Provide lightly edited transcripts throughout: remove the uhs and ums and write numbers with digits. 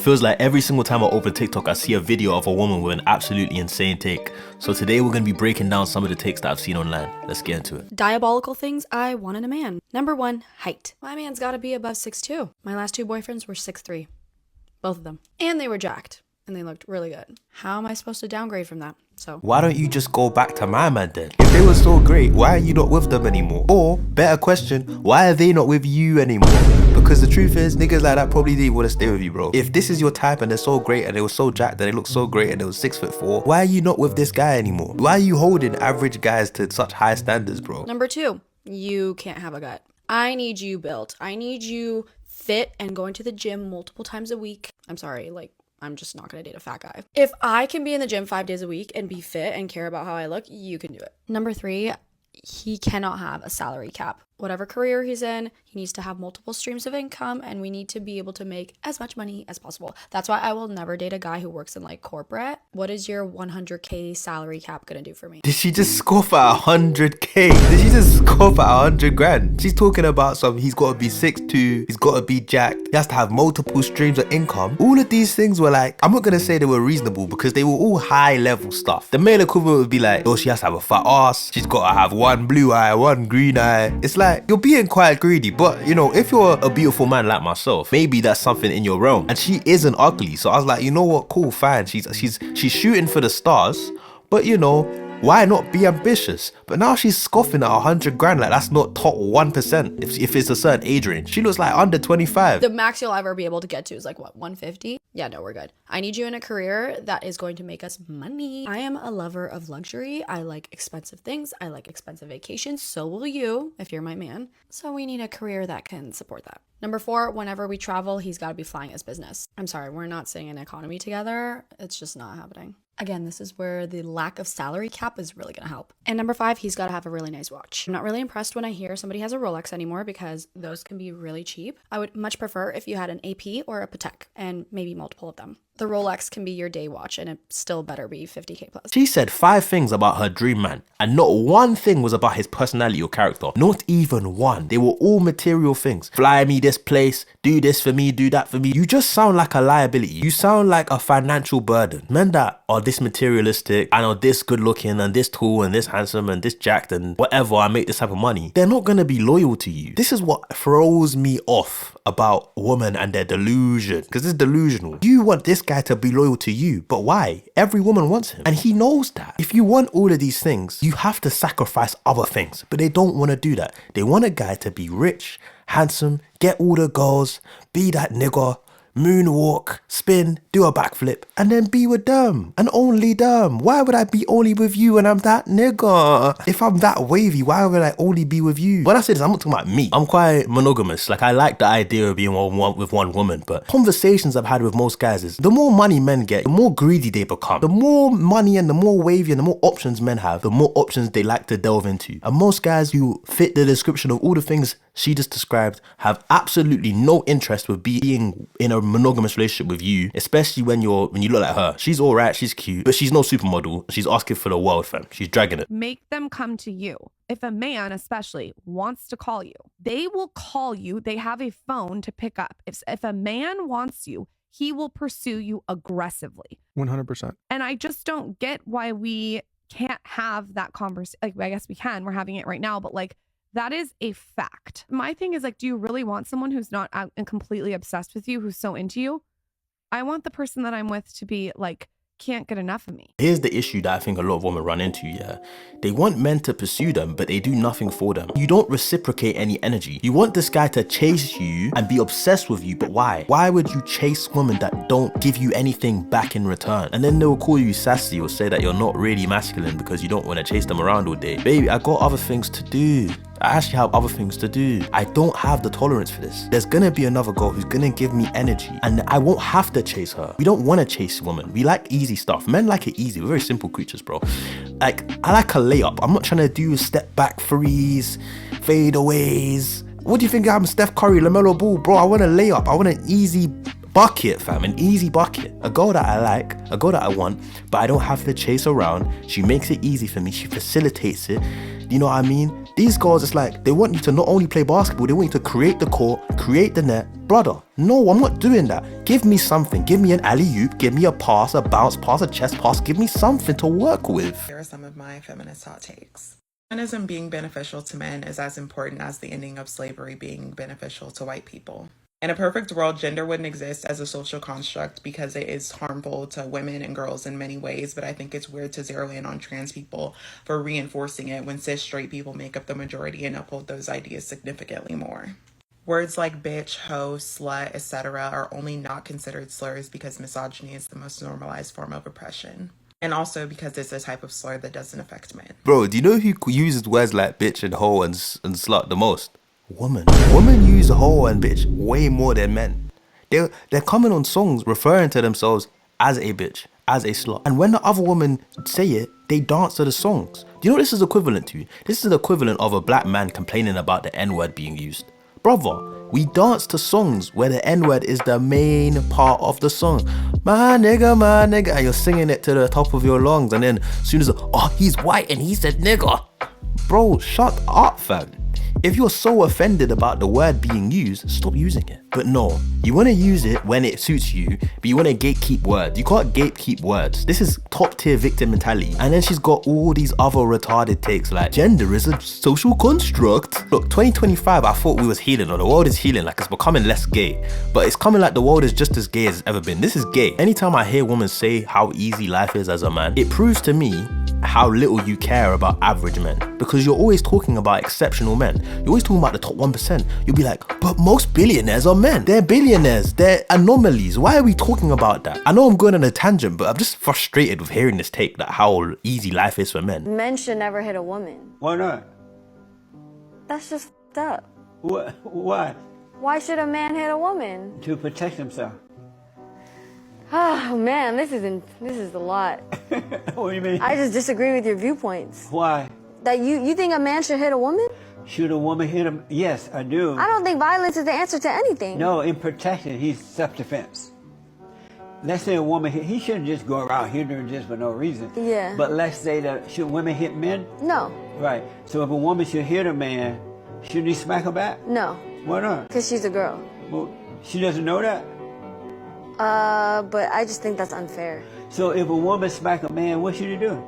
It feels like every single time I open TikTok, I see a video of a woman with an absolutely insane take. So today we're going to be breaking down some of the takes that I've seen online. Let's get into it. Diabolical things I want in a man. Number 1, height. My man's gotta be above 6'2". My last 2 boyfriends were 6'3". Both of them. And they were jacked. And they looked really good. How am I supposed to downgrade from that? So why don't you just go back to my man then? If they were so great, why are you not with them anymore? Or, better question, why are they not with you anymore? Because the truth is, niggas like that probably didn't want to stay with you, bro. If this is your type and they're so great and they were so jacked and they look so great and they were 6'4", why are you not with this guy anymore? Why are you holding average guys to such high standards, bro? Number 2, you can't have a gut. I need you built. I need you fit and going to the gym multiple times a week. I'm sorry, I'm just not gonna date a fat guy. If I can be in the gym 5 days a week and be fit and care about how I look, you can do it. Number 3, he cannot have a salary cap. Whatever career he's in, he needs to have multiple streams of income, and we need to be able to make as much money as possible. That's why I will never date a guy who works in corporate. What is your 100K salary cap gonna do for me? Did she just scoff at 100K? Did she just scoff at 100 grand? She's talking about he's gotta be 6'2", he's gotta be jacked, he has to have multiple streams of income. All of these things were I'm not gonna say they were reasonable because they were all high level stuff. The male equivalent would be oh, she has to have a fat ass, she's gotta have one blue eye, one green eye. It's you're being quite greedy, but if you're a beautiful man like myself, maybe that's something in your realm. And she isn't ugly, so I was like, you know what, cool, fine. She's shooting for the stars, but why not be ambitious? But now she's scoffing at 100 grand that's not top 1% if it's a certain age range. She looks like under 25. The max you'll ever be able to get to is 150? Yeah, no, we're good. I need you in a career that is going to make us money. I am a lover of luxury. I like expensive things. I like expensive vacations. So will you if you're my man. So we need a career that can support that. Number 4, whenever we travel, he's got to be flying his business. I'm sorry, we're not staying in economy together. It's just not happening. Again, this is where the lack of salary cap is really going to help. And number 5, he's got to have a really nice watch. I'm not really impressed when I hear somebody has a Rolex anymore because those can be really cheap. I would much prefer if you had an AP or a Patek and maybe multiple of them. The Rolex can be your day watch and it still better be 50K plus. She said 5 things about her dream man and not one thing was about his personality or character. Not even one. They were all material things. Fly me this place, do this for me, do that for me. You just sound like a liability. You sound like a financial burden. Men that are this materialistic and are this good looking and this tall and this handsome and this jacked and whatever, I make this type of money, they're not gonna be loyal to you. This is what throws me off about women and their delusion, because it's delusional. You want this guy to be loyal to you, but why? Every woman wants him and he knows that. If you want all of these things, you have to sacrifice other things, but they don't want to do that. They want a guy to be rich, handsome, get all the girls, be that nigga, moonwalk, spin, do a backflip, and then be with them and only them. Why would I be only with you when I'm that nigga? If I'm that wavy, why would I only be with you? When I say this, I'm not talking about me. I'm quite monogamous. I like the idea of being with one woman, but conversations I've had with most guys is the more money men get, the more greedy they become. The more money and the more wavy and the more options men have, the more options they like to delve into. And most guys who fit the description of all the things she just described have absolutely no interest with being in a monogamous relationship with you, especially when you look like her. She's alright, she's cute, but she's no supermodel. She's asking for the world, fam. She's dragging it. Make them come to you. If a man especially wants to call you, they will call you. They have a phone to pick up. If a man wants you, he will pursue you aggressively. 100%. And I just don't get why we can't have that conversation. I guess we can. We're having it right now, but that is a fact. My thing is do you really want someone who's not out and completely obsessed with you, who's so into you? I want the person that I'm with to be can't get enough of me. Here's the issue that I think a lot of women run into, yeah. They want men to pursue them, but they do nothing for them. You don't reciprocate any energy. You want this guy to chase you and be obsessed with you, but why? Why would you chase women that don't give you anything back in return? And then they'll call you sassy or say that you're not really masculine because you don't want to chase them around all day. Baby, I got other things to do. I actually have other things to do. I don't have the tolerance for this. There's gonna be another girl who's gonna give me energy and I won't have to chase her. We don't wanna chase women. We like easy stuff. Men like it easy. We're very simple creatures, bro. I like a layup. I'm not trying to do step back threes, fadeaways. What do you think I'm Steph Curry, LaMelo Ball? Bro, I want a layup. I want an easy bucket, fam, an easy bucket. A girl that I like, a girl that I want, but I don't have to chase around. She makes it easy for me. She facilitates it. You know what I mean? These girls, it's like, they want you to not only play basketball, they want you to create the court, create the net. Brother, no, I'm not doing that. Give me something. Give me an alley-oop, give me a pass, a bounce pass, a chest pass. Give me something to work with. Here are some of my feminist hot takes. Feminism being beneficial to men is as important as the ending of slavery being beneficial to white people. In a perfect world, gender wouldn't exist as a social construct because it is harmful to women and girls in many ways, but I think it's weird to zero in on trans people for reinforcing it when cis straight people make up the majority and uphold those ideas significantly more. Words like bitch, hoe, slut, etc. are only not considered slurs because misogyny is the most normalized form of oppression. And also because it's a type of slur that doesn't affect men. Bro, do you know who uses words like bitch and hoe and slut the most? Women. Women use hoe and bitch way more than men. They're coming on songs referring to themselves as a bitch, as a slut. And when the other women say it, they dance to the songs. Do you know what this is equivalent to? This is the equivalent of a black man complaining about the N-word being used. Brother, we dance to songs where the N-word is the main part of the song. My nigga, and you're singing it to the top of your lungs, and then as soon as, oh, he's white and he said nigga. Bro, shut up, fam. If you're so offended about the word being used, stop using it. But no, you want to use it when it suits you, but you want to gatekeep words. You can't gatekeep words. This is top tier victim mentality. And then she's got all these other retarded takes like gender is a social construct. Look, 2025, I thought we was healing, or the world is healing, like it's becoming less gay. But it's coming like the world is just as gay as it's ever been. This is gay. Anytime I hear women say how easy life is as a man, it proves to me how little you care about average men, because you're always talking about exceptional men. You're always talking about the top 1%. You'll be like, but most billionaires are men. They're billionaires. They're anomalies. Why are we talking about that? I know I'm going on a tangent, but I'm just frustrated with hearing this take, that how easy life is for men. Men should never hit a woman. Why not? That's just f***ed up. Why? Why should a man hit a woman? To protect himself. Oh man, this is a lot. What do you mean? I just disagree with your viewpoints. Why? That you think a man should hit a woman? Should a woman hit him? Yes, I do. I don't think violence is the answer to anything. No, in protection, he's self-defense. Let's say a woman he shouldn't just go around hitting her just for no reason. Yeah. But let's say that, should women hit men? No. Right. So if a woman should hit a man, shouldn't he smack her back? No. Why not? Because she's a girl. Well, she doesn't know that? But I just think that's unfair. So if a woman smack a man, what should he do?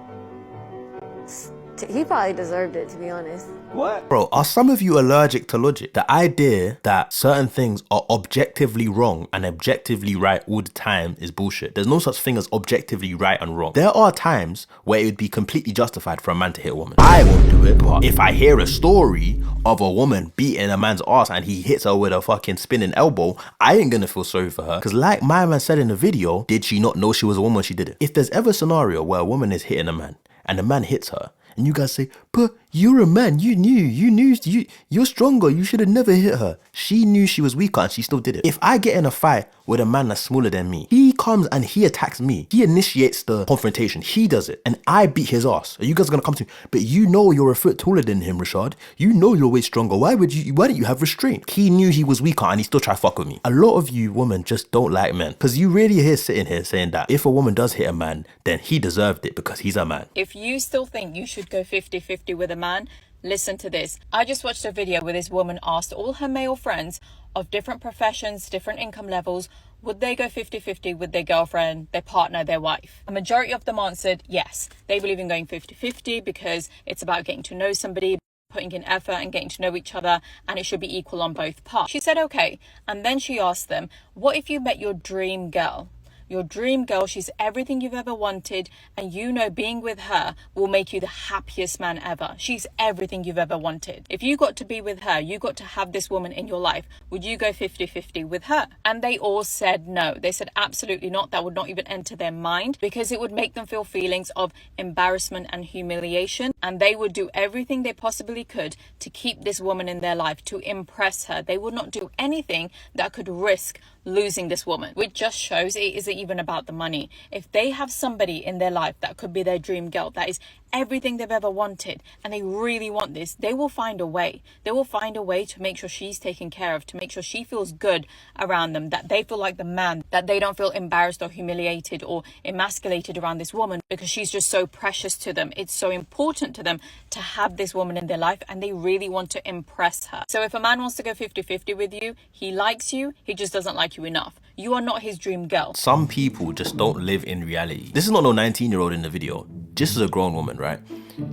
He probably deserved it, to be honest. What? Bro, are some of you allergic to logic? The idea that certain things are objectively wrong and objectively right all the time is bullshit. There's no such thing as objectively right and wrong. There are times where it would be completely justified for a man to hit a woman. I won't do it, but if I hear a story of a woman beating a man's ass and he hits her with a fucking spinning elbow, I ain't gonna feel sorry for her. Because like my man said in the video, did she not know she was a woman when she did it? If there's ever a scenario where a woman is hitting a man and the man hits her, and you guys say, but you're a man, you're stronger, you should have never hit her. She knew she was weaker and she still did it. If I get in a fight with a man that's smaller than me, he comes and he attacks me. He initiates the confrontation. He does it. And I beat his ass. Are you guys gonna come to me? But you know you're a foot taller than him, Rashad. You know you're way stronger. Why don't you have restraint? He knew he was weaker and he still tried to fuck with me. A lot of you women just don't like men. Because you really are sitting here saying that if a woman does hit a man, then he deserved it because he's a man. If you still think you should go 50-50 with a man, listen to this. I just watched a video where this woman asked all her male friends of different professions, different income levels, would they go 50-50 with their girlfriend, their partner, their wife? A majority of them answered yes. They believe in going 50-50 because it's about getting to know somebody, putting in effort and getting to know each other, and it should be equal on both parts. She said okay, and then she asked them, what if you met your dream girl? Your dream girl, she's everything you've ever wanted, and you know being with her will make you the happiest man ever. She's everything you've ever wanted. If you got to be with her, you got to have this woman in your life, would you go 50-50 with her? And they all said no. They said absolutely not. That would not even enter their mind because it would make them feel feelings of embarrassment and humiliation, and they would do everything they possibly could to keep this woman in their life, to impress her. They would not do anything that could risk losing this woman, which just shows it isn't even about the money. If they have somebody in their life that could be their dream girl, that is everything they've ever wanted and they really want this, they will find a way. They will find a way to make sure she's taken care of, to make sure she feels good around them, that they feel like the man, that they don't feel embarrassed or humiliated or emasculated around this woman because she's just so precious to them. It's so important to them to have this woman in their life and they really want to impress her. So if a man wants to go 50-50 with you, he likes you, he just doesn't like you enough. You are not his dream girl. Some people just don't live in reality. This is not no 19-year-old in the video. Just as a grown woman, right?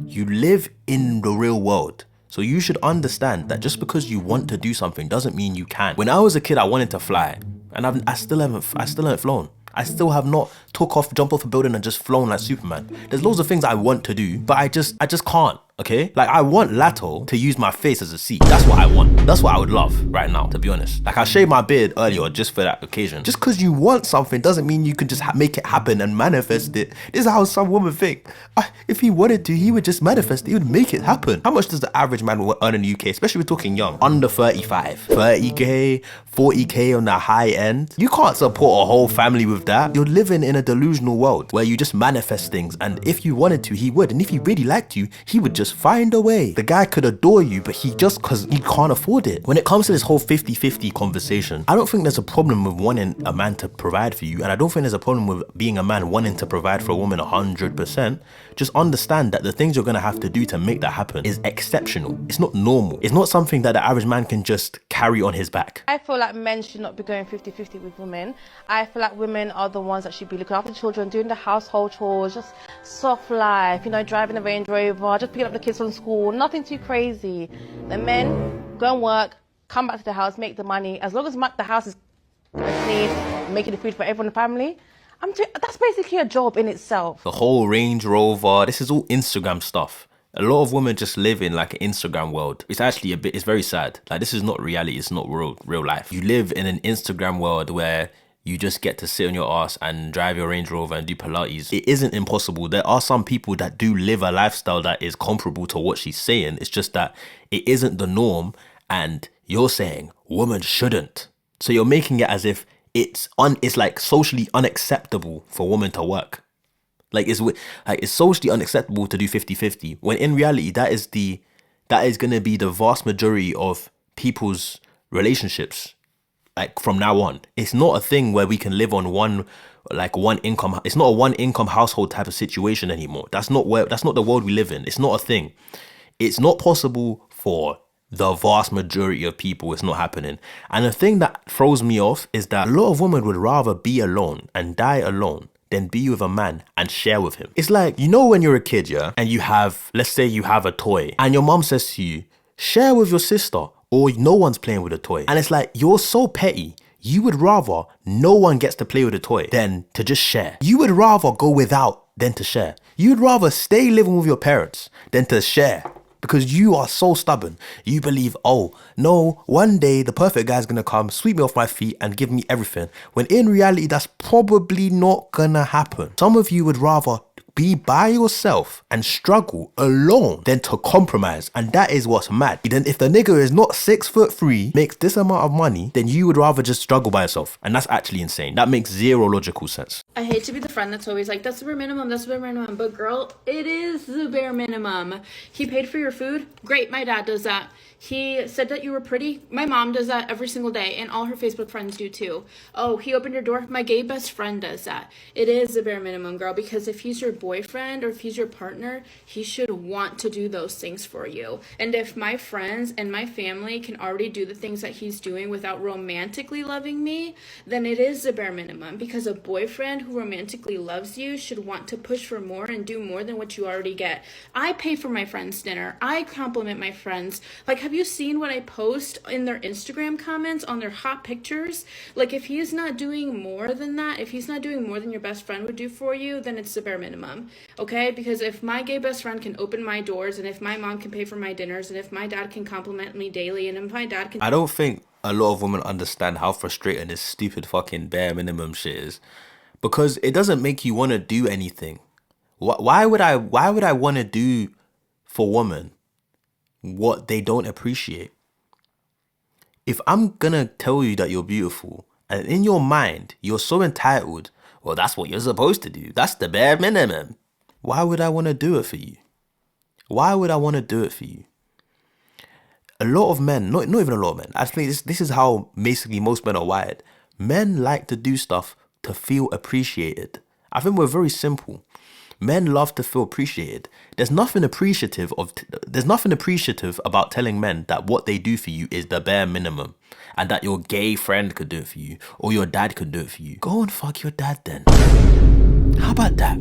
You live in the real world. So you should understand that just because you want to do something doesn't mean you can. When I was a kid, I wanted to fly, and I still haven't flown. I still have not jumped off a building and just flown like Superman. There's loads of things I want to do, but I just can't. Okay, like I want Lato to use my face as a seat. That's what I want. That's what I would love right now, to be honest. Like I shaved my beard earlier just for that occasion. Just because you want something doesn't mean you can just make it happen and manifest it. This is how some women think. If he wanted to, he would just manifest it. He would make it happen. How much does the average man earn in the UK, especially we're talking young? Under 35. 30k, 40k on the high end. You can't support a whole family with that. You're living in a delusional world where you just manifest things, and if you wanted to, he would. And if he really liked you, he would just find a way. The guy could adore you, but because he can't afford it. When it comes to this whole 50-50 conversation, I don't think there's a problem with wanting a man to provide for you, and I don't think there's a problem with being a man wanting to provide for a woman 100%. Just understand that the things you're gonna have to do to make that happen is exceptional. It's not normal. It's not something that the average man can just carry on his back. I feel like men should not be going 50-50 with women. I feel like women are the ones that should be looking after the children, doing the household chores, just soft life, you know, driving a Range Rover, just picking up the kids from school, nothing too crazy. The men go and work, come back to the house, make the money. As long as the house is clean, making the food for everyone in the family, that's basically a job in itself. The whole Range Rover, this is all Instagram stuff. A lot of women just live in like an Instagram world. It's actually it's very sad. Like this is not reality, it's not real life. You live in an Instagram world where you just get to sit on your ass and drive your Range Rover and do Pilates. It isn't impossible. There are some people that do live a lifestyle that is comparable to what she's saying. It's just that it isn't the norm, and you're saying women shouldn't. So you're making it as if it's like socially unacceptable for women to work. It's socially unacceptable to do 50-50, when in reality that is going to be the vast majority of people's relationships. Like from now on, it's not a thing where we can live on one income. It's not a one income household type of situation anymore. That's not the world we live in. It's not a thing. It's not possible for the vast majority of people. It's not happening. And the thing that throws me off is that a lot of women would rather be alone and die alone than be with a man and share with him. It's like, you know, when you're a kid, yeah, and let's say you have a toy and your mom says to you, share with your sister, or no one's playing with a toy. And it's like, you're so petty. You would rather no one gets to play with a toy than to just share. You would rather go without than to share. You'd rather stay living with your parents than to share, because you are so stubborn. You believe, oh no, one day the perfect guy's gonna come, sweep me off my feet and give me everything. When in reality, that's probably not gonna happen. Some of you would rather be by yourself and struggle alone than to compromise, and that is what's mad. Then if the nigga is not 6'3", makes this amount of money, then you would rather just struggle by yourself, and that's actually insane. That makes zero logical sense. I hate to be the friend that's always like, that's the bare minimum, that's the bare minimum, but girl, it is the bare minimum. He paid for your food? Great, my dad does that. He said that you were pretty? My mom does that every single day, and all her Facebook friends do too. Oh, he opened your door? My gay best friend does that. It is the bare minimum, girl, because if he's your boyfriend or if he's your partner, he should want to do those things for you. And if my friends and my family can already do the things that he's doing without romantically loving me, then it is the bare minimum, because a boyfriend who romantically loves you should want to push for more and do more than what you already get. I pay for my friends' dinner. I compliment my friends. Like, have you seen what I post in their Instagram comments on their hot pictures? Like, if he's not doing more than that, if he's not doing more than your best friend would do for you, then it's the bare minimum, okay? Because if my gay best friend can open my doors, and if my mom can pay for my dinners, and if my dad can compliment me daily, and if my dad can... I don't think a lot of women understand how frustrating this stupid fucking bare minimum shit is, because it doesn't make you want to do anything. Why would I want to do for women what they don't appreciate? If I'm gonna tell you that you're beautiful, and in your mind you're so entitled, well, that's what you're supposed to do, that's the bare minimum, why would I want to do it for you? Why would I want to do it for you? A lot of men, not even a lot of men, I think this is how basically most men are wired. Men like to do stuff to feel appreciated. I think we're very simple. Men love to feel appreciated. There's nothing appreciative about telling men that what they do for you is the bare minimum and that your gay friend could do it for you or your dad could do it for you. Go and fuck your dad then. How about that?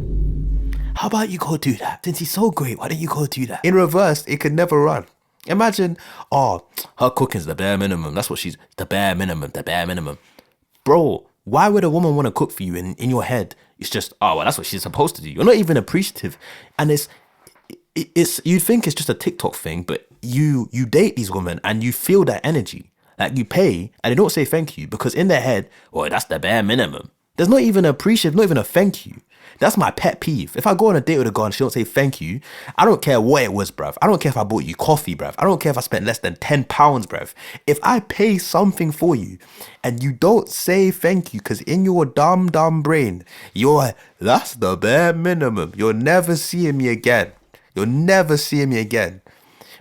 How about you go do that? Since he's so great, why don't you go do that? In reverse, it could never run. Imagine, oh, her cooking's the bare minimum. That's what she's, the bare minimum. Bro, why would a woman want to cook for you in your head? It's just, oh, well, that's what she's supposed to do. You're not even appreciative. And it's you'd think it's just a TikTok thing, but you date these women and you feel that energy. Like you pay and they don't say thank you because in their head, oh, that's the bare minimum. There's not even appreciative, not even a thank you. That's my pet peeve. If I go on a date with a girl and she don't say thank you, I don't care what it was, bruv. I don't care if I bought you coffee, bruv. I don't care if I spent less than £10, bruv. If I pay something for you and you don't say thank you, because in your dumb brain, that's the bare minimum. You're never seeing me again. You're never seeing me again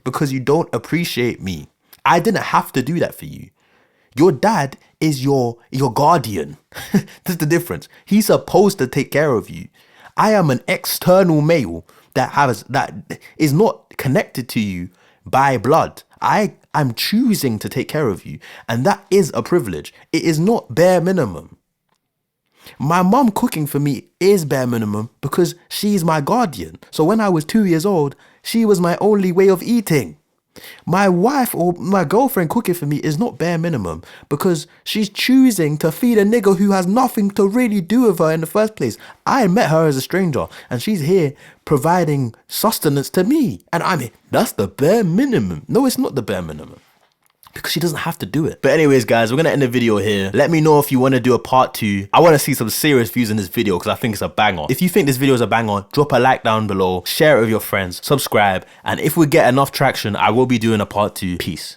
because you don't appreciate me. I didn't have to do that for you. Your dad is your guardian. That's the difference. He's supposed to take care of you. I am an external male that is not connected to you by blood. I'm choosing to take care of you, and that is a privilege. It is not bare minimum. My mom cooking for me is bare minimum because she's my guardian. So when I was 2 years old, she was my only way of eating. My wife or my girlfriend cooking for me is not bare minimum because she's choosing to feed a nigga who has nothing to really do with her in the first place. I met her as a stranger and she's here providing sustenance to me. And I'm here. That's the bare minimum. No, it's not the bare minimum. Because she doesn't have to do it. But anyways, guys, we're going to end the video here. Let me know if you want to do a part 2. I want to see some serious views in this video because I think it's a banger. If you think this video is a banger, drop a like down below, share it with your friends, subscribe. And if we get enough traction, I will be doing a part 2. Peace.